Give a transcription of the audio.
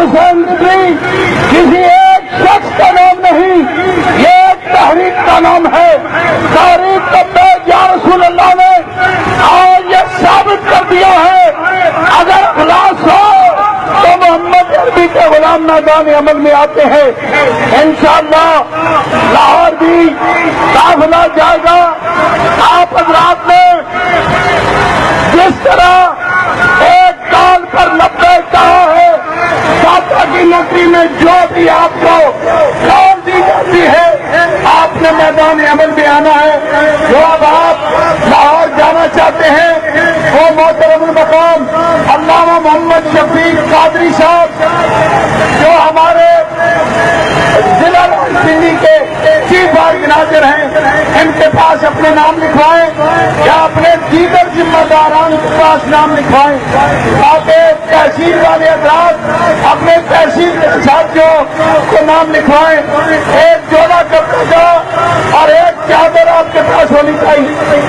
حسین ندوی کسی ایک شخص کا نام نہیں، یہ ایک تحریک کا نام ہے۔ تحریک کا یا رسول اللہ نے آج یہ ثابت کر دیا ہے، اگر اخلاص ہو تو محمد عربی کے غلام میدان عمل میں آتے ہیں۔ انشاءاللہ لاہور بھی قافلہ جائے گا۔ آپ حضرات نے جس طرح ایک کال پر 90 کہا ہے، داتا کی نوکری میں جو بھی آپ کو کال دی جاتی ہے آپ نے میدان عمل میں آنا ہے۔ جو اب آپ لاہور جانا چاہتے ہیں وہ محترم المقام علامہ محمد شفیق قادری صاحب جو ہمارے ضلع دلی کے چیف آرگنائزر ہیں، ان کے پاس اپنے نام لکھوائیں یا اپنے دیگر ذمہ داران کے پاس نام لکھوائیں، تاکہ تحصیل والے حضرات اپنے تحصیل کے ساتھیوں کو نام لکھوائیں۔ ایک جوڑا کپڑے کا اور ایک چادر آپ کے پاس ہونی چاہیے۔